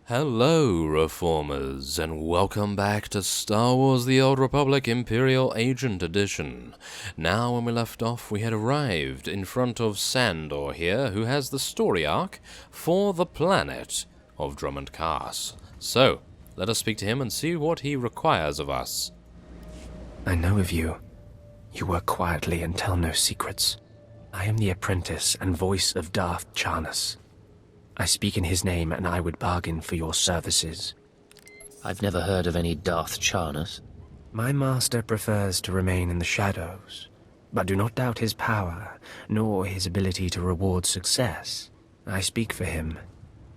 Hello, Reformers, and welcome back to Star Wars The Old Republic Imperial Agent Edition. Now, when we left off, we had arrived in front of Sandor here, who has the story arc for the planet of Drummond Cars. So, let us speak to him and see what he requires of us. I know of you. You work quietly and tell no secrets. I am the apprentice and voice of Darth Charnas. I speak in his name, and I would bargain for your services. I've never heard of any Darth Charnas. My master prefers to remain in the shadows, but do not doubt his power, nor his ability to reward success. I speak for him.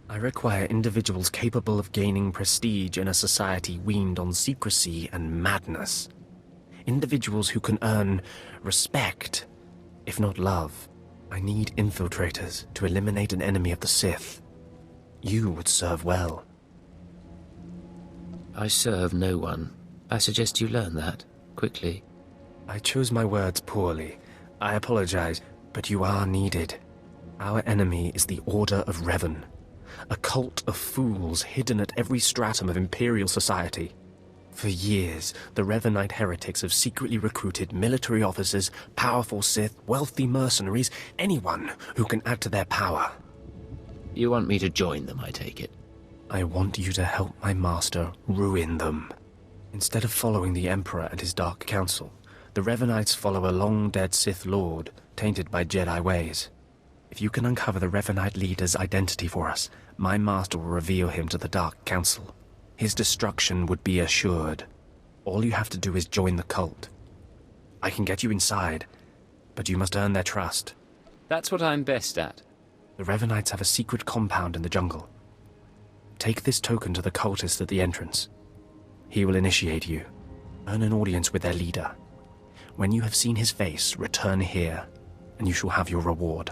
I require individuals capable of gaining prestige in a society weaned on secrecy and madness. Individuals who can earn respect, if not love. I need infiltrators to eliminate an enemy of the Sith. You would serve well. I serve no one. I suggest you learn that, quickly. I chose my words poorly. I apologize, but you are needed. Our enemy is the Order of Revan, a cult of fools hidden at every stratum of Imperial society. For years, the Revenite heretics have secretly recruited military officers, powerful Sith, wealthy mercenaries, anyone who can add to their power. You want me to join them, I take it? I want you to help my master ruin them. Instead of following the Emperor and his Dark Council, the Revenites follow a long-dead Sith Lord, tainted by Jedi ways. If you can uncover the Revenite leader's identity for us, my master will reveal him to the Dark Council. His destruction would be assured. All you have to do is join the cult. I can get you inside, but you must earn their trust. That's what I'm best at. The Revenites have a secret compound in the jungle. Take this token to the cultist at the entrance. He will initiate you. Earn an audience with their leader. When you have seen his face, return here, and you shall have your reward.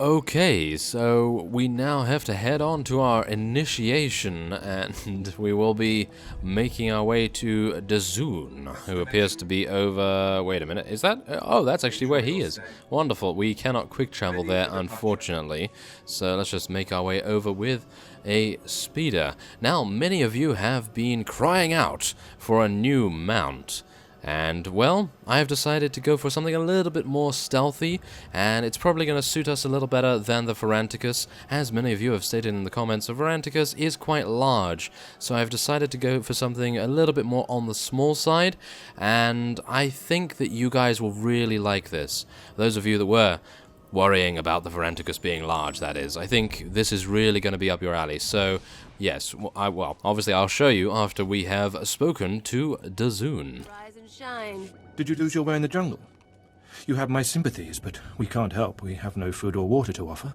Okay, so we now have to head on to our initiation, and we will be making our way to Dazoon, who appears to be over... Wait a minute, is that... Oh, that's actually where he is. Wonderful, we cannot quick travel there, unfortunately, so let's just make our way over with a speeder. Now, many of you have been crying out for a new mount. And, well, I have decided to go for something a little bit more stealthy, and it's probably going to suit us a little better than the Varanticus. As many of you have stated in the comments, the Varanticus is quite large, so I've decided to go for something a little bit more on the small side, and I think that you guys will really like this. Those of you that were worrying about the Varanticus being large, that is, I think this is really going to be up your alley, so... Yes, well, obviously I'll show you after we have spoken to Dazoon. Rise and shine. Did you lose your way in the jungle? You have my sympathies, but we can't help. We have no food or water to offer.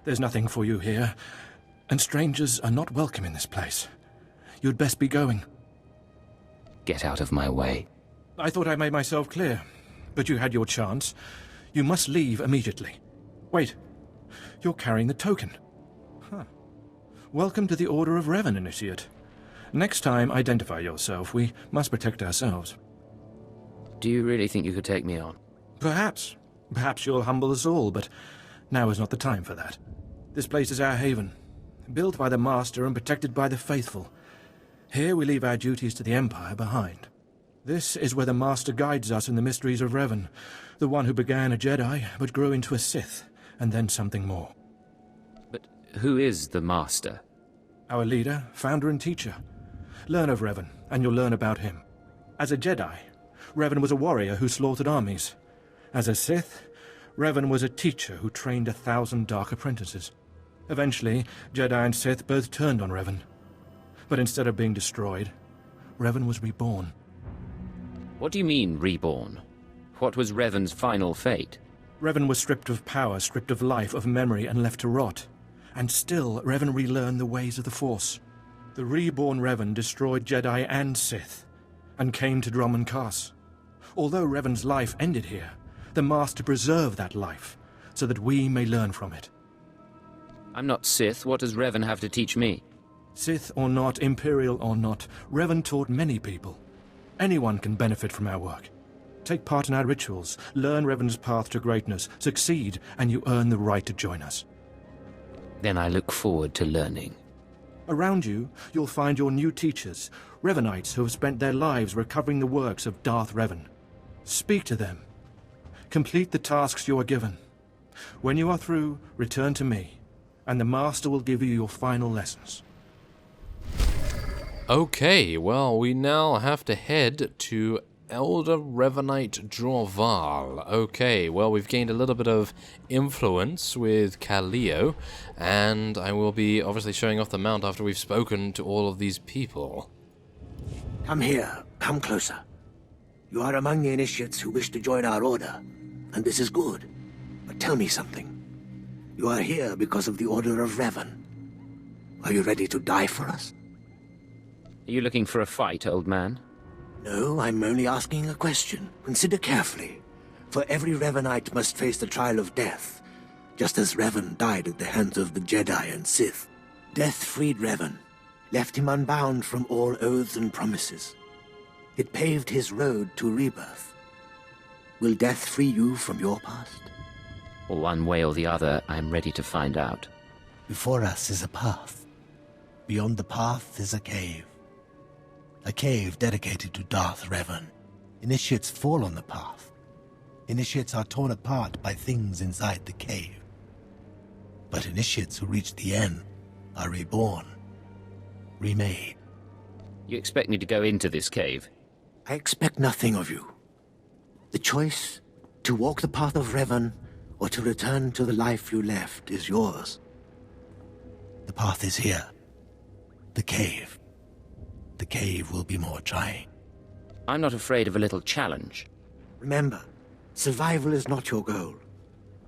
There's nothing for you here, and strangers are not welcome in this place. You'd best be going. Get out of my way. I thought I made myself clear, but you had your chance. You must leave immediately. Wait, you're carrying the token. Huh. Welcome to the Order of Revan, Initiate. Next time, identify yourself. We must protect ourselves. Do you really think you could take me on? Perhaps. Perhaps you'll humble us all, but now is not the time for that. This place is our haven, built by the Master and protected by the faithful. Here we leave our duties to the Empire behind. This is where the Master guides us in the mysteries of Revan, the one who began a Jedi, but grew into a Sith, and then something more. But who is the Master? Our leader, founder and teacher. Learn of Revan, and you'll learn about him. As a Jedi, Revan was a warrior who slaughtered armies. As a Sith, Revan was a teacher who trained 1,000 dark apprentices. Eventually, Jedi and Sith both turned on Revan. But instead of being destroyed, Revan was reborn. What do you mean, reborn? What was Revan's final fate? Revan was stripped of power, stripped of life, of memory, and left to rot. And still, Revan relearned the ways of the Force. The reborn Revan destroyed Jedi and Sith, and came to Drummond Cars. Although Revan's life ended here, the Master preserved that life, so that we may learn from it. I'm not Sith. What does Revan have to teach me? Sith or not, Imperial or not, Revan taught many people. Anyone can benefit from our work. Take part in our rituals, learn Revan's path to greatness, succeed, and you earn the right to join us. Then I look forward to learning. Around you, you'll find your new teachers, Revenites who have spent their lives recovering the works of Darth Revan. Speak to them. Complete the tasks you are given. When you are through, return to me, and the Master will give you your final lessons. Okay, well, we now have to head to Elder Revenite Jorval. Okay, well, we've gained a little bit of influence with Kaleo, and I will be obviously showing off the mount after we've spoken to all of these people. Come here. Come closer. You are among the initiates who wish to join our order, and this is good. But tell me something. You are here because of the Order of Revan. Are you ready to die for us? Are you looking for a fight, old man? No, I'm only asking a question. Consider carefully. For every Revenite must face the trial of death, just as Revan died at the hands of the Jedi and Sith. Death freed Revan, left him unbound from all oaths and promises. It paved his road to rebirth. Will death free you from your past? One way or the other, I'm ready to find out. Before us is a path. Beyond the path is a cave. A cave dedicated to Darth Revan. Initiates fall on the path. Initiates are torn apart by things inside the cave. But initiates who reach the end are reborn. Remade. You expect me to go into this cave? I expect nothing of you. The choice to walk the path of Revan or to return to the life you left is yours. The path is here. The cave. The cave will be more trying. I'm not afraid of a little challenge. Remember, survival is not your goal.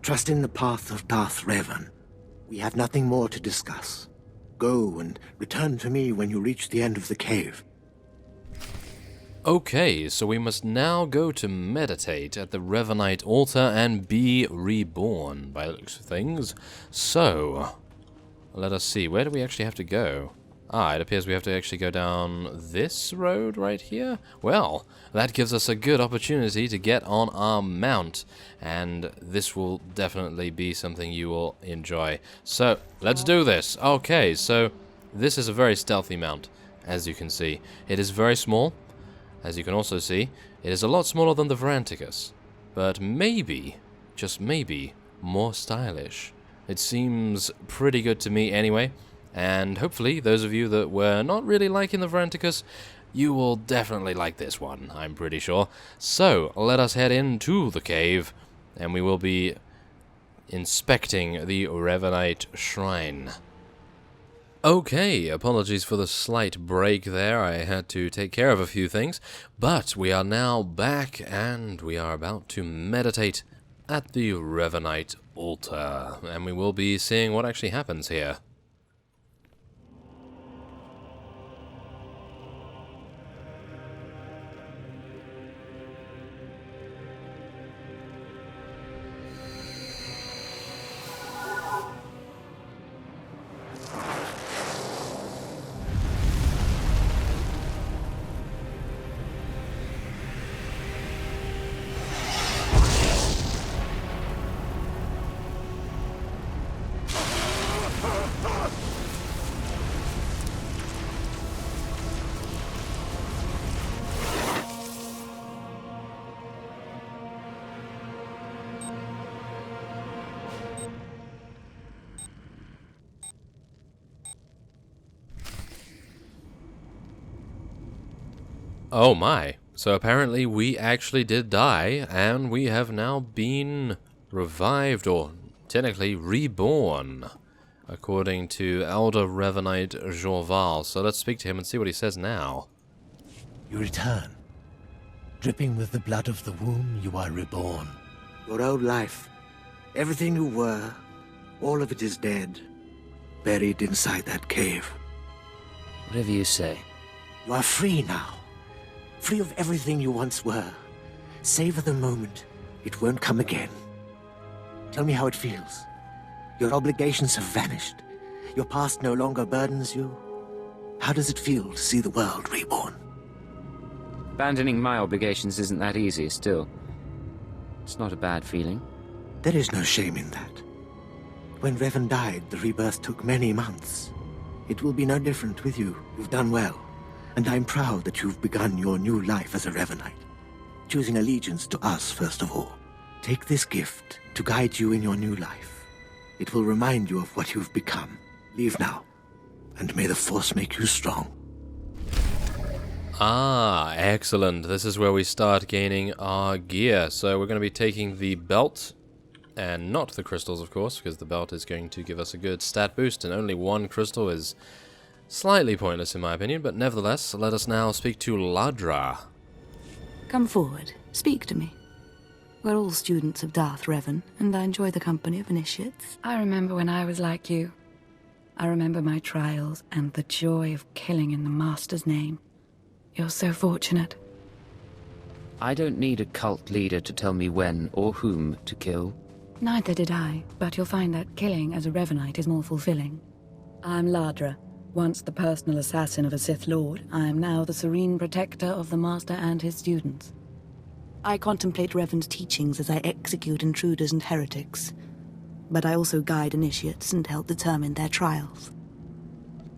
Trust in the path of Darth Revan. We have nothing more to discuss. Go and return to me when you reach the end of the cave. Okay, so we must now go to meditate at the Revenite altar and be reborn, by the looks of things. So, let us see, where do we actually have to go? It appears we have to actually go down this road right here. Well, that gives us a good opportunity to get on our mount, and this will definitely be something you will enjoy. So, let's do this. Okay, so this is a very stealthy mount, as you can see. It is very small. As you can also see, it is a lot smaller than the Varanticus, but maybe, just maybe, more stylish. It seems pretty good to me anyway, and hopefully those of you that were not really liking the Varanticus, you will definitely like this one, I'm pretty sure. So, let us head into the cave, and we will be inspecting the Revenite Shrine. Okay, apologies for the slight break there, I had to take care of a few things, but we are now back and we are about to meditate at the Revenite altar, and we will be seeing what actually happens here. Oh my, so apparently we actually did die, and we have now been revived, or technically reborn, according to Elder Revenite Jorval. So let's speak to him and see what he says now. You return. Dripping with the blood of the womb, you are reborn. Your old life, everything you were, all of it is dead, buried inside that cave. Whatever you say. You are free now. Free of everything you once were. Savor the moment. It won't come again. Tell me how it feels. Your obligations have vanished. Your past no longer burdens you. How does it feel to see the world reborn? Abandoning my obligations isn't that easy, still. It's not a bad feeling. There is no shame in that. When Revan died, the rebirth took many months. It will be no different with you. You've done well. And I'm proud that you've begun your new life as a Revenite, choosing allegiance to us first of all. Take this gift to guide you in your new life. It will remind you of what you've become. Leave now, and may the Force make you strong. Ah, excellent. This is where we start gaining our gear. So we're going to be taking the belt, and not the crystals, of course, because the belt is going to give us a good stat boost, and only one crystal is slightly pointless in my opinion, but nevertheless, let us now speak to Ladra. Come forward. Speak to me. We're all students of Darth Revan, and I enjoy the company of initiates. I remember when I was like you. I remember my trials and the joy of killing in the Master's name. You're so fortunate. I don't need a cult leader to tell me when or whom to kill. Neither did I, but you'll find that killing as a Revenite is more fulfilling. I'm Ladra. Once the personal assassin of a Sith Lord, I am now the serene protector of the Master and his students. I contemplate Revan's teachings as I execute intruders and heretics, but I also guide initiates and help determine their trials.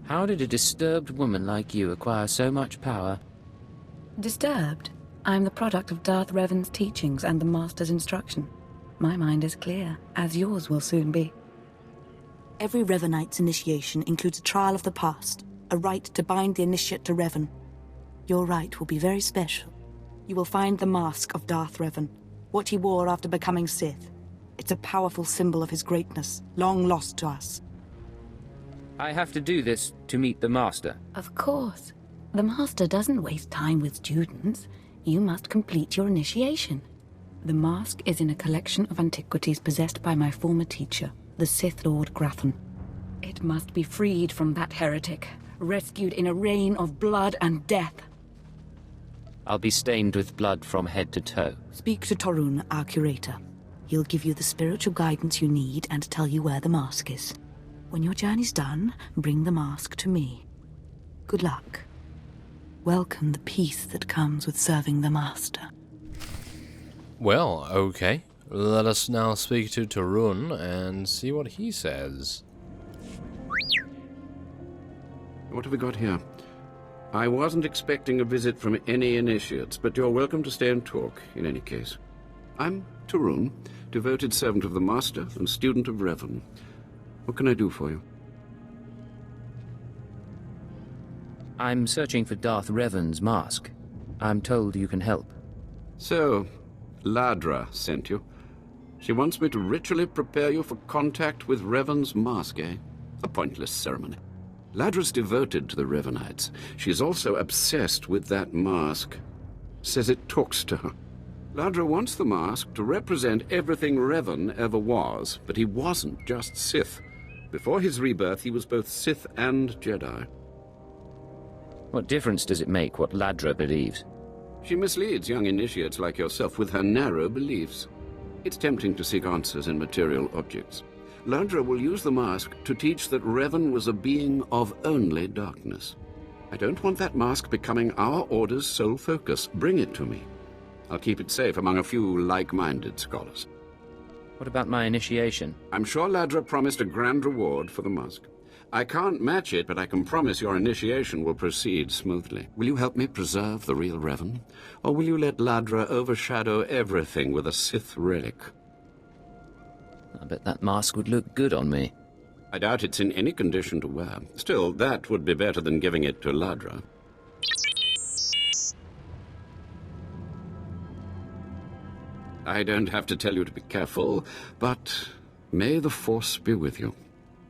How did a disturbed woman like you acquire so much power? Disturbed? I'm the product of Darth Revan's teachings and the Master's instruction. My mind is clear, as yours will soon be. Every Revenite's initiation includes a trial of the past, a rite to bind the initiate to Revan. Your rite will be very special. You will find the mask of Darth Revan, what he wore after becoming Sith. It's a powerful symbol of his greatness, long lost to us. I have to do this to meet the Master. Of course. The Master doesn't waste time with students. You must complete your initiation. The mask is in a collection of antiquities possessed by my former teacher, the Sith Lord Grathan. It must be freed from that heretic, rescued in a rain of blood and death. I'll be stained with blood from head to toe. Speak to Torun, our curator. He'll give you the spiritual guidance you need and tell you where the mask is. When your journey's done, bring the mask to me. Good luck. Welcome the peace that comes with serving the Master. Well, okay. Let us now speak to Torun and see what he says. What have we got here? I wasn't expecting a visit from any initiates, but you're welcome to stay and talk, in any case. I'm Torun, devoted servant of the Master and student of Revan. What can I do for you? I'm searching for Darth Revan's mask. I'm told you can help. So, Ladra sent you. She wants me to ritually prepare you for contact with Revan's mask, eh? A pointless ceremony. Ladra's devoted to the Revenites. She's also obsessed with that mask. Says it talks to her. Ladra wants the mask to represent everything Revan ever was, but he wasn't just Sith. Before his rebirth, he was both Sith and Jedi. What difference does it make what Ladra believes? She misleads young initiates like yourself with her narrow beliefs. It's tempting to seek answers in material objects. Ladra will use the mask to teach that Revan was a being of only darkness. I don't want that mask becoming our Order's sole focus. Bring it to me. I'll keep it safe among a few like-minded scholars. What about my initiation? I'm sure Ladra promised a grand reward for the mask. I can't match it, but I can promise your initiation will proceed smoothly. Will you help me preserve the real Revan? Or will you let Ladra overshadow everything with a Sith relic? I bet that mask would look good on me. I doubt it's in any condition to wear. Still, that would be better than giving it to Ladra. I don't have to tell you to be careful, but may the Force be with you.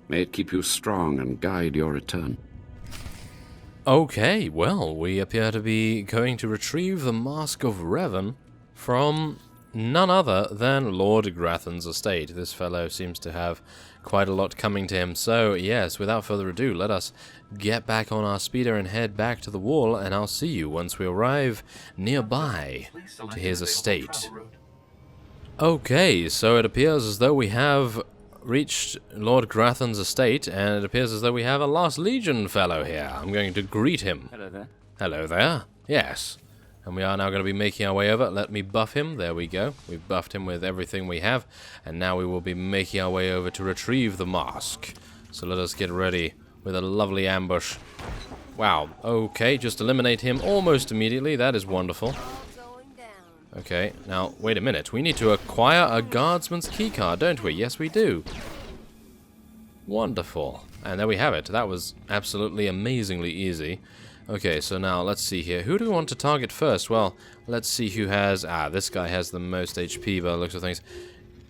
May it keep you strong and guide your return. Okay, well, we appear to be going to retrieve the Mask of Revan from none other than Lord Grathan's estate. This fellow seems to have quite a lot coming to him, so yes, without further ado, let us get back on our speeder and head back to the wall, and I'll see you once we arrive nearby to his estate. Okay, so it appears as though we have reached Lord Grathan's estate, and it appears as though we have a Lost Legion fellow here. I'm going to greet him. Hello there. Hello there. Yes. And we are now going to be making our way over. Let me buff him. There we go. We've buffed him with everything we have. And now we will be making our way over to retrieve the mask. So let us get ready with a lovely ambush. Wow. Okay, just eliminate him almost immediately. That is wonderful. Okay, now, wait a minute. We need to acquire a guardsman's keycard, don't we? Yes, we do. Wonderful. And there we have it. That was absolutely amazingly easy. Okay, so now, let's see here. Who do we want to target first? Well, let's see who has... this guy has the most HP by the looks of things.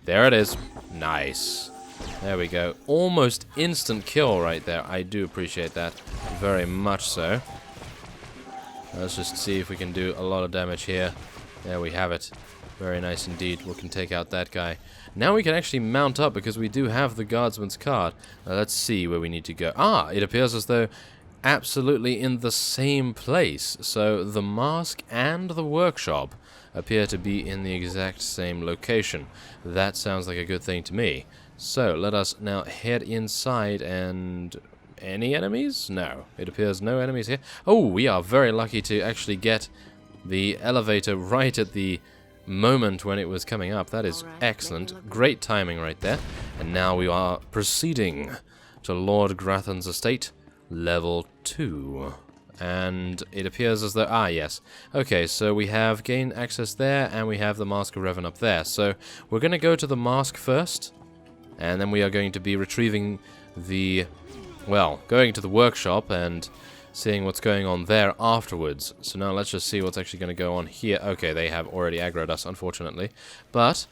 There it is. Nice. There we go. Almost instant kill right there. I do appreciate that. Very much so. Let's just see if we can do a lot of damage here. There we have it. Very nice indeed. We can take out that guy. Now we can actually mount up because we do have the guardsman's card. Now let's see where we need to go. It appears as though absolutely in the same place. So the mask and the workshop appear to be in the exact same location. That sounds like a good thing to me. So let us now head inside and... Any enemies? No. It appears no enemies here. Oh, we are very lucky to actually get the elevator right at the moment when it was coming up. That is excellent. Great timing right there. And now we are proceeding to Lord Grathan's estate, level 2. And it appears as though... yes. Okay, so we have gained access there, and we have the Mask of Revan up there. So we're going to go to the Mask first, and then we are going to be retrieving the... Well, going to the workshop and seeing what's going on there afterwards. So now let's just see what's actually going to go on here. Okay, they have already aggroed us, unfortunately. But,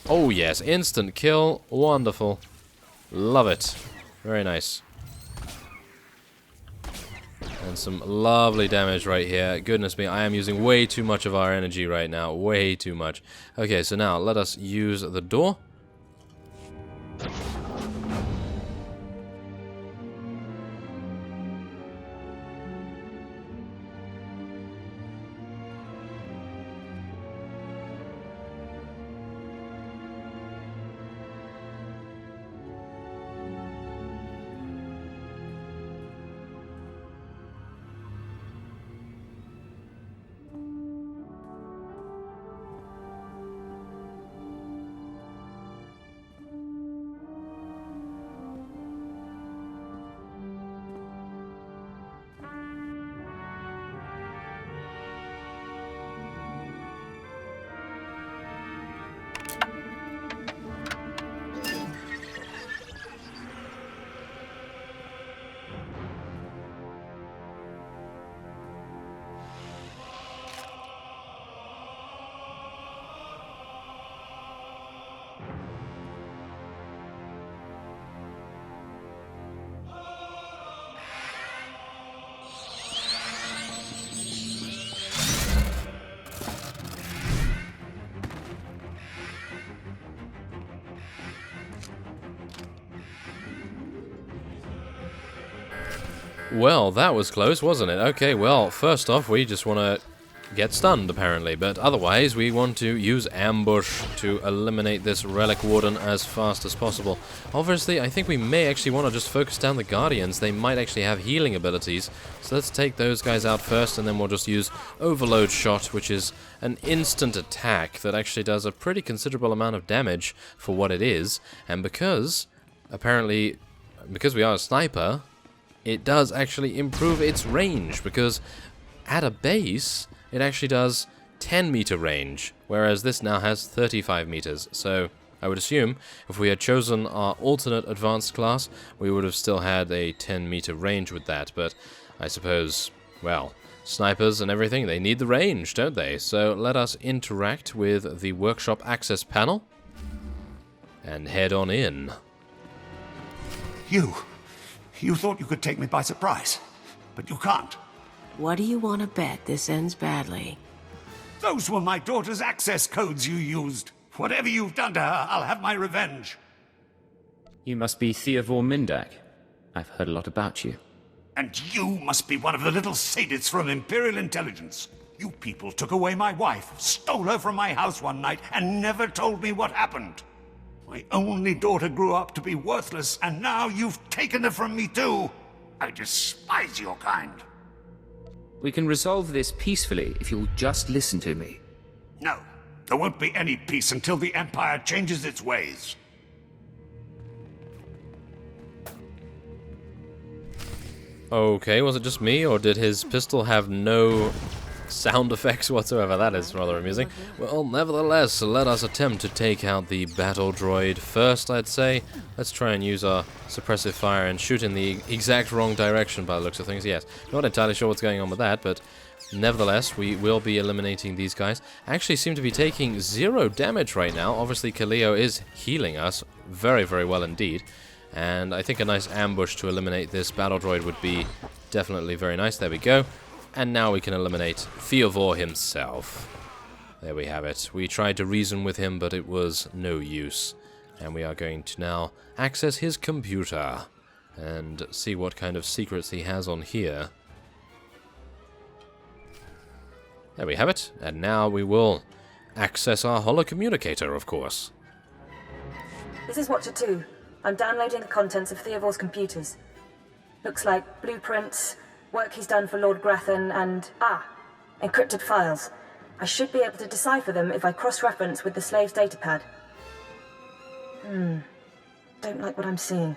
oh yes, instant kill. Wonderful. Love it. Very nice. And some lovely damage right here. Goodness me, I am using way too much of our energy right now. Way too much. Okay, so now let us use the door. Well, that was close, wasn't it? Okay, well, first off, we just want to get stunned, apparently, but otherwise we want to use ambush to eliminate this Relic Warden as fast as possible. Obviously, I think we may actually want to just focus down the Guardians. They might actually have healing abilities, so let's take those guys out first, and then we'll just use Overload Shot, which is an instant attack that actually does a pretty considerable amount of damage for what it is, and because we are a sniper, it does actually improve its range, because at a base, it actually does 10 meter range, whereas this now has 35 meters. So I would assume if we had chosen our alternate advanced class, we would have still had a 10 meter range with that. But I suppose, well, snipers and everything, they need the range, don't they? So let us interact with the workshop access panel and head on in. You thought you could take me by surprise, but you can't. What do you want to bet this ends badly? Those were my daughter's access codes you used. Whatever you've done to her, I'll have my revenge. You must be Theor Mindak. I've heard a lot about you. And you must be one of the little sadists from Imperial Intelligence. You people took away my wife, stole her from my house one night, and never told me what happened. My only daughter grew up to be worthless, and now you've taken her from me too. I despise your kind. We can resolve this peacefully if you'll just listen to me. No, there won't be any peace until the Empire changes its ways. Okay, was it just me, or did his pistol have no sound effects whatsoever? That is rather amusing. Well, nevertheless, let us attempt to take out the battle droid first, I'd say. Let's try and use our suppressive fire and shoot in the exact wrong direction by the looks of things. Yes, not entirely sure what's going on with that, but nevertheless, we will be eliminating these guys. Actually seem to be taking 0 damage right now. Obviously, Kaleo is healing us very, very well indeed. And I think a nice ambush to eliminate this battle droid would be definitely very nice. There we go. And now we can eliminate Theor himself. There we have it. We tried to reason with him, but it was no use. And we are going to now access his computer and see what kind of secrets he has on here. There we have it. And now we will access our holocommunicator, of course. This is Watcher 2. I'm downloading the contents of Theor's computers. Looks like blueprints, work he's done for Lord Grathan, and, encrypted files. I should be able to decipher them if I cross-reference with the slave's datapad. Don't like what I'm seeing.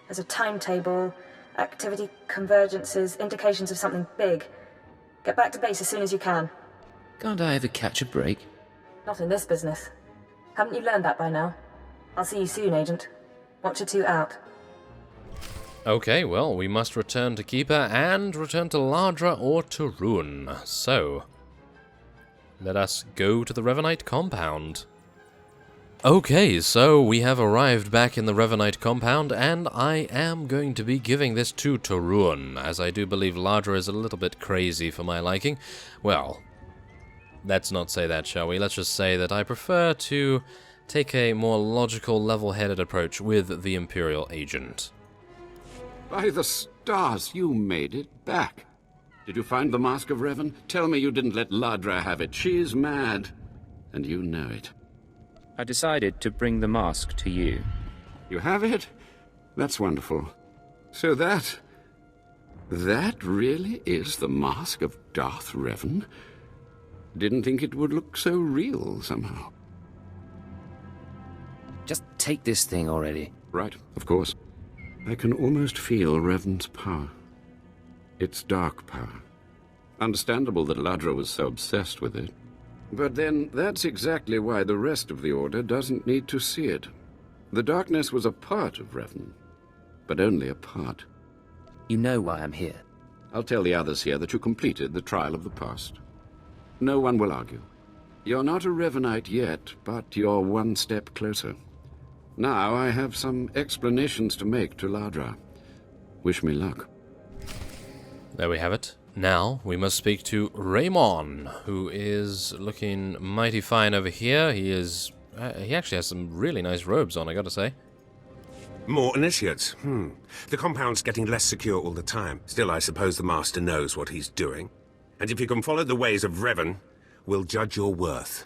There's a timetable, activity convergences, indications of something big. Get back to base as soon as you can. Can't I ever catch a break? Not in this business. Haven't you learned that by now? I'll see you soon, Agent. Watcher 2 out. Okay, well, we must return to Keeper and return to Ladra or to Ruin. So, let us go to the Revenite compound. Okay, so we have arrived back in the Revenite compound, and I am going to be giving this to Ruin, as I do believe Ladra is a little bit crazy for my liking. Well, let's not say that, shall we? Let's just say that I prefer to take a more logical, level-headed approach with the Imperial agent. By the stars, you made it back. Did you find the Mask of Revan? Tell me you didn't let Ladra have it. She's mad, and you know it. I decided to bring the mask to you. You have it? That's wonderful. So that really is the Mask of Darth Revan? Didn't think it would look so real somehow. Just take this thing already. Right, of course. I can almost feel Revan's power. It's dark power. Understandable that Ladra was so obsessed with it. But then, that's exactly why the rest of the Order doesn't need to see it. The darkness was a part of Revan, but only a part. You know why I'm here. I'll tell the others here that you completed the trial of the past. No one will argue. You're not a Revenite yet, but you're one step closer. Now I have some explanations to make to Ladra. Wish me luck. There we have it. Now we must speak to Raymond, who is looking mighty fine over here. He actually has some really nice robes on, I gotta say. More initiates. The compound's getting less secure all the time. Still, I suppose the Master knows what he's doing. And if you can follow the ways of Revan, we'll judge your worth.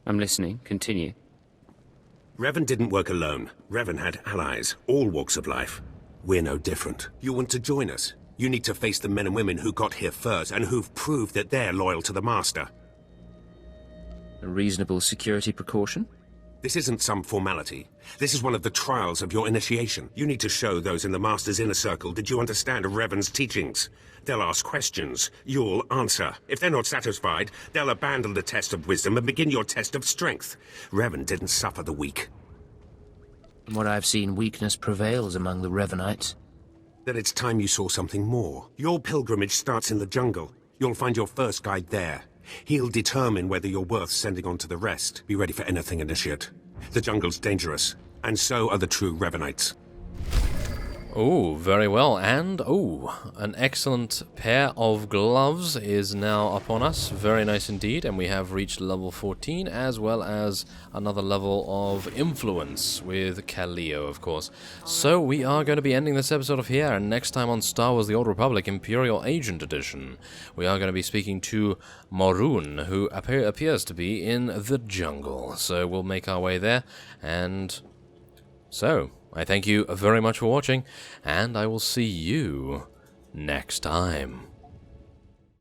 I'm listening. Continue. Revan didn't work alone. Revan had allies, all walks of life. We're no different. You want to join us? You need to face the men and women who got here first and who've proved that they're loyal to the Master. A reasonable security precaution? This isn't some formality. This is one of the trials of your initiation. You need to show those in the Master's inner circle that you understand Revan's teachings. They'll ask questions. You'll answer. If they're not satisfied, they'll abandon the test of wisdom and begin your test of strength. Revan didn't suffer the weak. From what I've seen, weakness prevails among the Revenites. Then it's time you saw something more. Your pilgrimage starts in the jungle. You'll find your first guide there. He'll determine whether you're worth sending on to the rest. Be ready for anything, Initiate. The jungle's dangerous, and so are the true Revenites. Oh, very well. And, an excellent pair of gloves is now upon us. Very nice indeed. And we have reached level 14, as well as another level of influence with Kaleo, of course. So we are going to be ending this episode of here. And next time on Star Wars The Old Republic Imperial Agent Edition, we are going to be speaking to Maroon, who appears to be in the jungle. So we'll make our way there. And so I thank you very much for watching, and I will see you next time.